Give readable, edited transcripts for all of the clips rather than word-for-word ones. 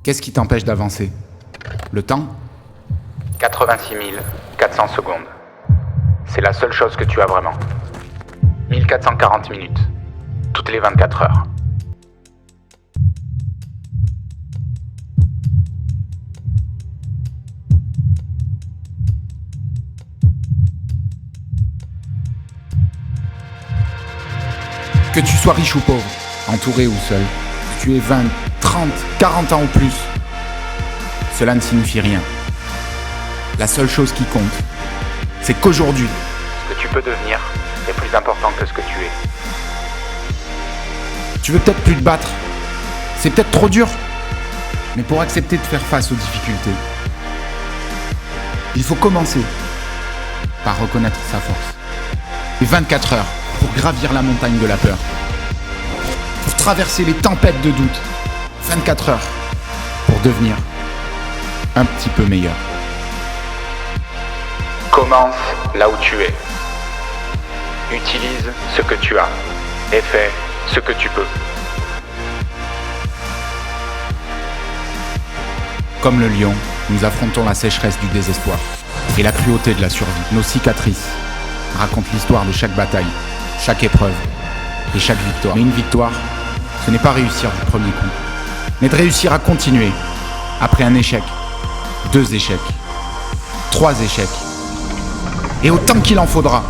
Qu'est-ce qui t'empêche d'avancer? Le temps? 86 400 secondes. C'est la seule chose que tu as vraiment. 1440 minutes. Toutes les 24 heures. Que tu sois riche ou pauvre, entouré ou seul, que tu aies 20, 30, 40 ans ou plus, cela ne signifie rien. La seule chose qui compte, c'est qu'aujourd'hui, Ce que tu peux devenir est plus important que ce que tu es. tu veux peut-être plus te battre. C'est peut-être trop dur. Mais pour accepter de faire face aux difficultés, il faut commencer par reconnaître sa force. Et 24 heures pour gravir la montagne de la peur. Pour traverser les tempêtes de doute. 24 heures pour devenir un petit peu meilleur. Commence là où tu es. Utilise ce que tu as et fais ce que tu peux. Comme le lion, nous affrontons la sécheresse du désespoir et la cruauté de la survie. Nos cicatrices racontent l'histoire de chaque bataille, chaque épreuve et chaque victoire. Mais une victoire, ce n'est pas réussir du premier coup, mais de réussir à continuer après un échec, 2 échecs, 3 échecs, et autant qu'il en faudra.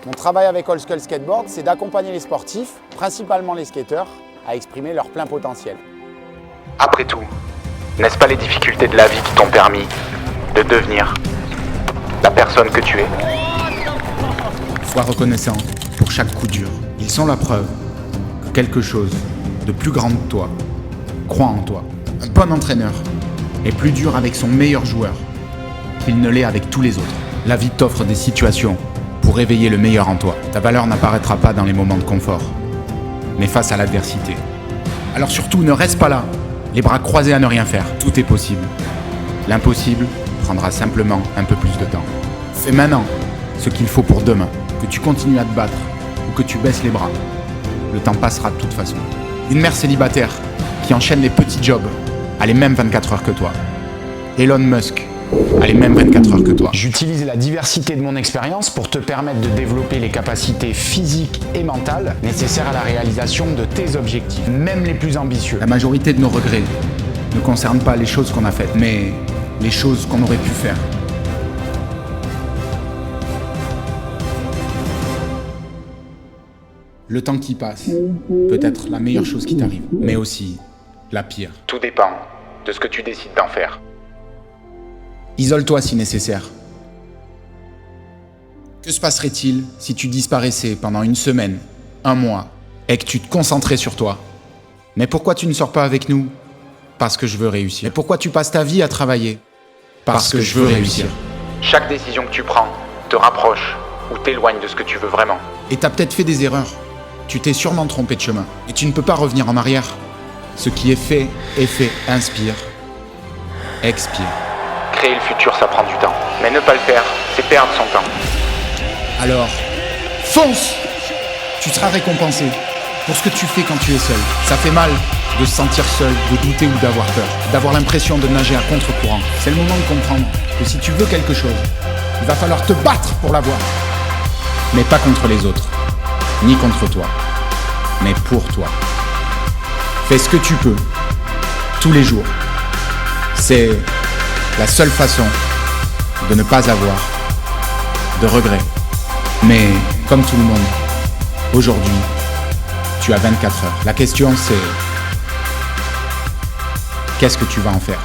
Mon travail avec Old Skull Skateboard, c'est d'accompagner les sportifs, principalement les skateurs, à exprimer leur plein potentiel. Après tout, n'est-ce pas les difficultés de la vie qui t'ont permis de devenir la personne que tu es? Sois reconnaissant pour chaque coup dur. Ils sont la preuve que quelque chose de plus grand que toi croit en toi. Un bon entraîneur est plus dur avec son meilleur joueur qu'il ne l'est avec tous les autres. La vie t'offre des situations pour réveiller le meilleur en toi. Ta valeur n'apparaîtra pas dans les moments de confort, mais face à l'adversité. Alors surtout, ne reste pas là, les bras croisés à ne rien faire. Tout est possible. L'impossible prendra simplement un peu plus de temps. Fais maintenant ce qu'il faut pour demain. Que tu continues à te battre ou que tu baisses les bras, le temps passera de toute façon. Une mère célibataire qui enchaîne les petits jobs a les mêmes 24 heures que toi. Elon Musk a les mêmes 24 heures que toi. J'utilise la diversité de mon expérience pour te permettre de développer les capacités physiques et mentales nécessaires à la réalisation de tes objectifs, même les plus ambitieux. La majorité de nos regrets ne concernent pas les choses qu'on a faites, mais les choses qu'on aurait pu faire. Le temps qui passe peut être la meilleure chose qui t'arrive, mais aussi la pire. Tout dépend de ce que tu décides d'en faire. Isole-toi si nécessaire. Que se passerait-il si tu disparaissais pendant 1 semaine, 1 mois, et que tu te concentrais sur toi? Mais pourquoi tu ne sors pas avec nous? Parce que je veux réussir. Et pourquoi tu passes ta vie à travailler? Parce que je veux réussir. Chaque décision que tu prends te rapproche ou t'éloigne de ce que tu veux vraiment. Et t'as peut-être fait des erreurs. Tu t'es sûrement trompé de chemin. Et tu ne peux pas revenir en arrière. Ce qui est fait, inspire, expire. Créer le futur, ça prend du temps. Mais ne pas le faire, c'est perdre son temps. Alors, fonce! Tu seras récompensé pour ce que tu fais quand tu es seul. Ça fait mal de se sentir seul, de douter ou d'avoir peur, d'avoir l'impression de nager à contre-courant. C'est le moment de comprendre que si tu veux quelque chose, il va falloir te battre pour l'avoir. Mais pas contre les autres, ni contre toi, mais pour toi. Fais ce que tu peux, tous les jours. C'est la seule façon de ne pas avoir de regrets. Mais comme tout le monde, aujourd'hui, tu as 24 heures. La question c'est, qu'est-ce que tu vas en faire ?